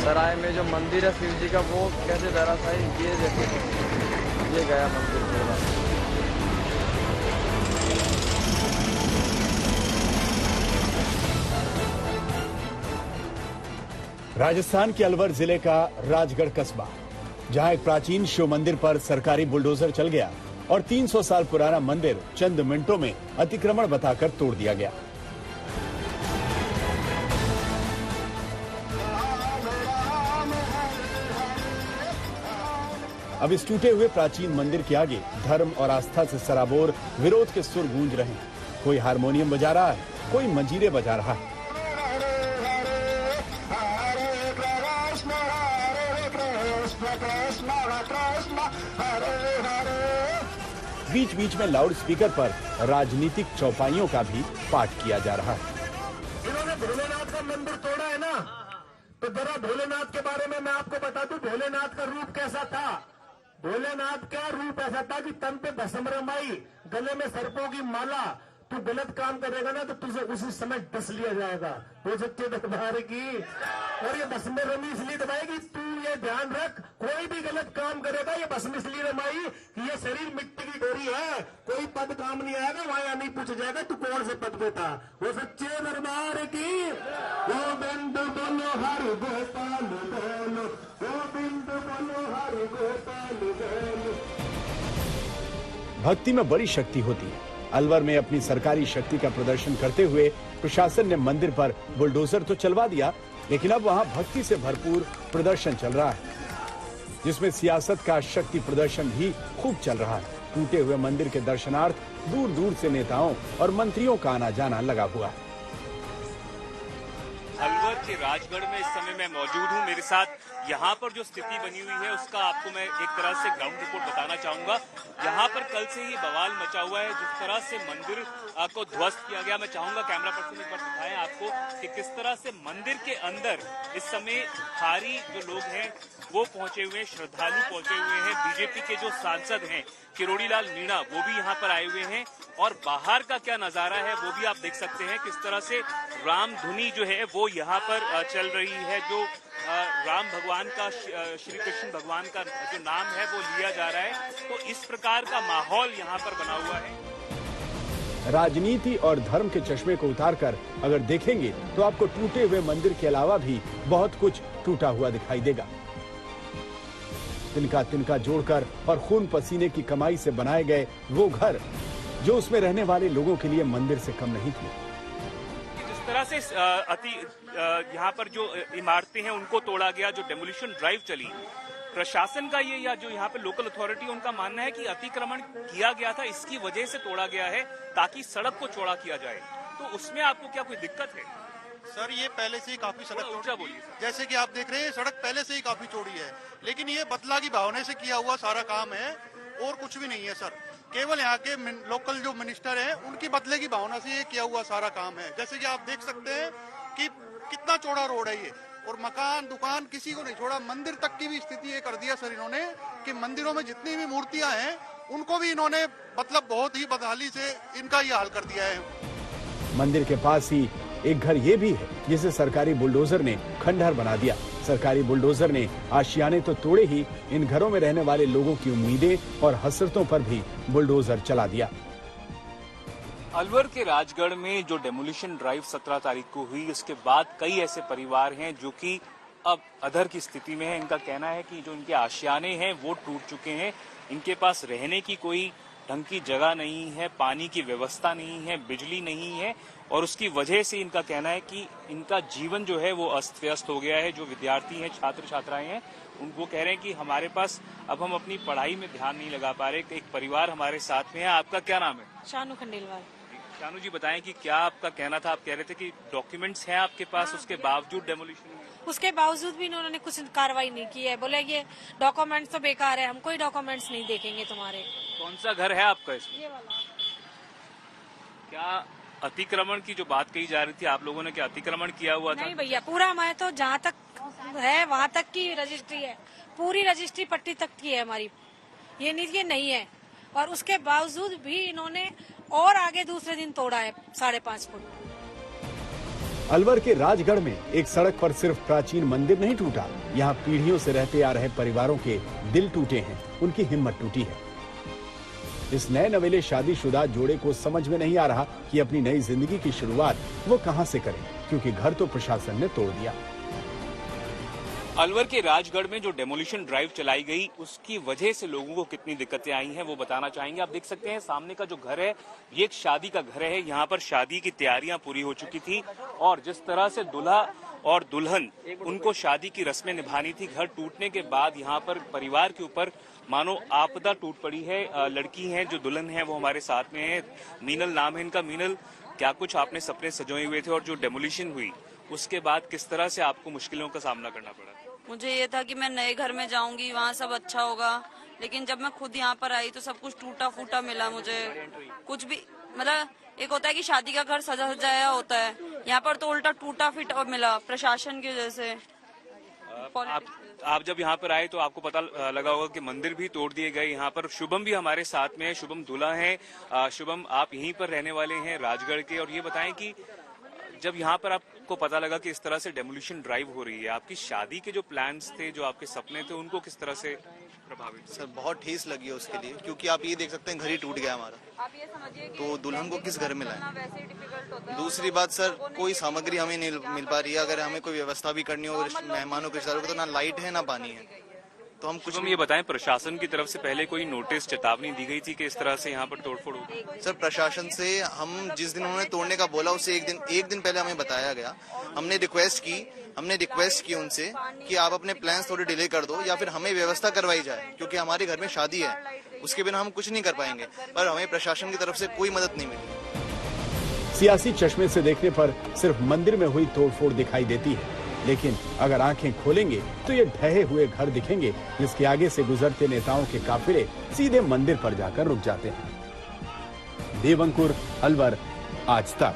सराय में जो मंदिर है शिव जी का वो कैसे धराशायी, ये देखो, ये गया मंदिर पूरा। राजस्थान के अलवर जिले का राजगढ़ कस्बा, जहां एक प्राचीन शिव मंदिर पर सरकारी बुलडोजर चल गया और 300 साल पुराना मंदिर चंद मिनटों में अतिक्रमण बताकर तोड़ दिया गया। अब इस टूटे हुए प्राचीन मंदिर के आगे धर्म और आस्था से सराबोर विरोध के सुर गूंज रहे हैं। कोई हारमोनियम बजा रहा है, कोई मंजीरे बजा रहा है। बीच बीच में लाउड स्पीकर पर राजनीतिक चौपाइयों का भी पाठ किया जा रहा है। इन्होंने भोलेनाथ का मंदिर तोड़ा है ना, तो जरा भोलेनाथ के बारे में मैं आपको बता दूं, भोलेनाथ का रूप कैसा था। भोलेनाथ का रूप ऐसा था कि तन पे भस्म रमाई, गले में सर्पों की माला। तू गलत काम करेगा ना तो तुझे उसी समय डस लिया जाएगा। वो सच्चे दरबार की, और ये भस्म रमी इसलिए दबाएगी, तू ये ध्यान रख, कोई भी गलत काम करेगा ये भस्म इसलिए रमाई कि ये शरीर मिट्टी की डोरी है, कोई पद काम नहीं आएगा, वहां नहीं पूछ जाएगा तू कौन से पद पे था। वो सच्चे दरबार की गोविंद बोलो हरि गोपाल बोलो, गोविंद बोलो हरि गोपाल बोलो। भक्ति में बड़ी शक्ति होती है। अलवर में अपनी सरकारी शक्ति का प्रदर्शन करते हुए प्रशासन ने मंदिर पर बुलडोजर तो चलवा दिया, लेकिन अब वहां भक्ति से भरपूर प्रदर्शन चल रहा है, जिसमें सियासत का शक्ति प्रदर्शन भी खूब चल रहा है। टूटे हुए मंदिर के दर्शनार्थ दूर दूर से नेताओं और मंत्रियों का आना जाना लगा हुआ है। अलवर के राजगढ़ में इस समय मैं मौजूद हूं। मेरे साथ यहाँ पर जो स्थिति बनी हुई है उसका आपको मैं एक तरह से ग्राउंड रिपोर्ट बताना चाहूंगा। यहाँ पर कल से ही बवाल मचा हुआ है। जिस तरह से मंदिर को ध्वस्त किया गया, मैं चाहूंगा कैमरा पर्सन एक बार दिखाएं आपको कि किस तरह से मंदिर के अंदर इस समय भारी जो लोग हैं वो पहुंचे हुए हैं, श्रद्धालु पहुंचे हुए हैं। बीजेपी के जो सांसद हैं किरोड़ी लाल मीणा वो भी यहाँ पर आए हुए हैं, और बाहर का क्या नजारा है वो भी आप देख सकते हैं। किस तरह से राम धुनी जो है वो यहाँ पर चल रही है, जो राम भगवान का, श्री कृष्ण भगवान का जो नाम है वो लिया जा रहा है। तो इस प्रकार का माहौल यहाँ पर बना हुआ है। राजनीति और धर्म के चश्मे को उतारकर अगर देखेंगे तो आपको टूटे हुए मंदिर के अलावा भी बहुत कुछ टूटा हुआ दिखाई देगा। तिनका तिनका जोड़कर और खून पसीने की कमाई से बनाए गए वो घर, जो उसमें रहने वाले लोगों के लिए मंदिर से कम नहीं थे। जिस तरह से यहाँ पर जो इमारतें हैं उनको तोड़ा गया, जो डेमोलिशन ड्राइव चली, प्रशासन का ये या जो यहाँ पे लोकल अथॉरिटी उनका मानना है कि अतिक्रमण किया गया था, इसकी वजह से तोड़ा गया है ताकि सड़क को चौड़ा किया जाए। तो उसमें आपको क्या कोई दिक्कत है? सर ये पहले से ही काफी सड़क चौड़ी है, जैसे कि आप देख रहे हैं सड़क पहले से ही काफी चौड़ी है, लेकिन ये बदला की भावना से किया हुआ सारा काम है और कुछ भी नहीं है सर। केवल यहाँ के लोकल जो मिनिस्टर हैं उनकी बदले की भावना से ये किया हुआ सारा काम है। जैसे कि आप देख सकते हैं कि कितना चौड़ा रोड है ये, और मकान दुकान किसी को नहीं छोड़ा। मंदिर तक की भी स्थिति ये कर दिया सर इन्होंने कि मंदिरों में जितनी भी मूर्तियां हैं उनको भी इन्होंने मतलब बहुत ही बदहाली से इनका ये हाल कर दिया है। मंदिर के पास ही एक घर ये भी है जिसे सरकारी बुलडोजर ने खंडहर बना दिया। सरकारी बुलडोजर ने आशियाने तो तोड़े ही, इन घरों में रहने वाले लोगों की उम्मीदें और हसरतों पर भी बुलडोजर चला दिया। अलवर के राजगढ़ में जो डेमोलिशन ड्राइव 17 तारीख को हुई, उसके बाद कई ऐसे परिवार हैं जो कि अब अधर की स्थिति में है। इनका कहना है कि जो इनके आशियाने हैं वो टूट चुके हैं, इनके पास रहने की कोई ढंग की जगह नहीं है, पानी की व्यवस्था नहीं है, बिजली नहीं है, और उसकी वजह से इनका कहना है कि इनका जीवन जो है वो अस्त व्यस्त हो गया है। जो विद्यार्थी हैं, छात्र छात्राएं हैं, उनको कह रहे हैं कि हमारे पास अब हम अपनी पढ़ाई में ध्यान नहीं लगा पा रहे। एक परिवार हमारे साथ में है। आपका क्या नाम है? शानू खंडेलवाल। शानू जी बताएं कि क्या आपका कहना था? आप कह रहे थे कि डॉक्यूमेंट्स हैं आपके पास, उसके बावजूद डेमोलिशन हुई। उसके बावजूद भी इन्होंने कुछ कार्रवाई नहीं की है। बोले ये डॉक्यूमेंट्स तो बेकार है, हम कोई डॉक्यूमेंट्स नहीं देखेंगे तुम्हारे। कौन सा घर है आपका इसमें? ये वाला। क्या अतिक्रमण की जो बात कही जा रही थी, आप लोगों ने क्या अतिक्रमण किया हुआ था? नहीं भैया, पूरा हमारे तो जहाँ तक है वहाँ तक की रजिस्ट्री है, पूरी रजिस्ट्री पट्टी तक की है हमारी। ये नहीं है, और उसके बावजूद भी इन्होंने और आगे दूसरे दिन तोड़ा है 5.5 फुट। अलवर के राजगढ़ में एक सड़क पर सिर्फ प्राचीन मंदिर नहीं टूटा, यहाँ पीढ़ियों से रहते आ रहे परिवारों के दिल टूटे हैं, उनकी हिम्मत टूटी है। इस नए नवेले शादीशुदा जोड़े को समझ में नहीं आ रहा कि अपनी नई जिंदगी की शुरुआत वो कहां से करें, क्योंकि घर तो प्रशासन ने तोड़ दिया। अलवर के राजगढ़ में जो डेमोलिशन ड्राइव चलाई गई उसकी वजह से लोगों को कितनी दिक्कतें आई हैं वो बताना चाहेंगे। आप देख सकते हैं सामने का जो घर है ये एक शादी का घर है। यहाँ पर शादी की तैयारियां पूरी हो चुकी थी और जिस तरह से दूल्हा और दुल्हन उनको शादी की रस्में निभानी थी, घर टूटने के बाद यहाँ पर परिवार के ऊपर मानो आपदा टूट पड़ी है। लड़की हैं जो दुल्हन है वो हमारे साथ में है, मीनल नाम है इनका। मीनल, क्या कुछ आपने सपने सजोए हुए थे और जो डेमोलिशन हुई उसके बाद किस तरह से आपको मुश्किलों का सामना करना पड़ा? मुझे ये था कि मैं नए घर में जाऊंगी, वहाँ सब अच्छा होगा, लेकिन जब मैं खुद यहाँ पर आई तो सब कुछ टूटा फूटा मिला मुझे। कुछ भी मतलब एक होता है कि शादी का घर सजा सजाया होता है, यहाँ पर तो उल्टा टूटा फिटा मिला प्रशासन की वजह से। आप जब यहाँ पर आए तो आपको पता लगा होगा कि मंदिर भी तोड़ दिए गए। यहाँ पर शुभम भी हमारे साथ में है। शुभम दूल्हा है। शुभम, आप यहीं पर रहने वाले हैं राजगढ़ के, और ये बताएं कि जब यहाँ पर आपको पता लगा कि इस तरह से डेमोलिशन ड्राइव हो रही है, आपकी शादी के जो प्लान्स थे, जो आपके सपने थे, उनको किस तरह से प्रभावित? सर बहुत ठेस लगी है उसके लिए, क्योंकि आप ये देख सकते हैं घर ही टूट गया हमारा। आप ये समझिए कि तो दुल्हन को किस घर में लाएं? वैसे ही डिफिकल्ट होता है। दूसरी बात सर, कोई सामग्री हमें नहीं मिल पा रही है। अगर हमें कोई व्यवस्था भी करनी हो मेहमानों के रिश्तेदारों को, तो ना लाइट है ना पानी है, तो हम कुछ। ये बताएं, प्रशासन की तरफ से पहले कोई नोटिस चेतावनी दी गई थी कि इस तरह से यहाँ पर तोड़फोड़ होगी? सर प्रशासन से हम जिस दिन उन्होंने तोड़ने का बोला उससे एक दिन पहले हमें बताया गया। हमने रिक्वेस्ट की उनसे कि आप अपने प्लान्स थोड़े डिले कर दो या फिर हमें व्यवस्था करवाई जाए, क्योंकि हमारे घर में शादी है, उसके बिना हम कुछ नहीं कर पाएंगे। पर हमें प्रशासन की तरफ से कोई मदद नहीं मिली। सियासी चश्मे से देखने पर सिर्फ मंदिर में हुई तोड़फोड़ दिखाई देती है, लेकिन अगर आंखें खोलेंगे तो ये ढहे हुए घर दिखेंगे जिसके आगे से गुजरते नेताओं के काफिले सीधे मंदिर पर जाकर रुक जाते हैं। देवंकुर, अलवर, आज तक।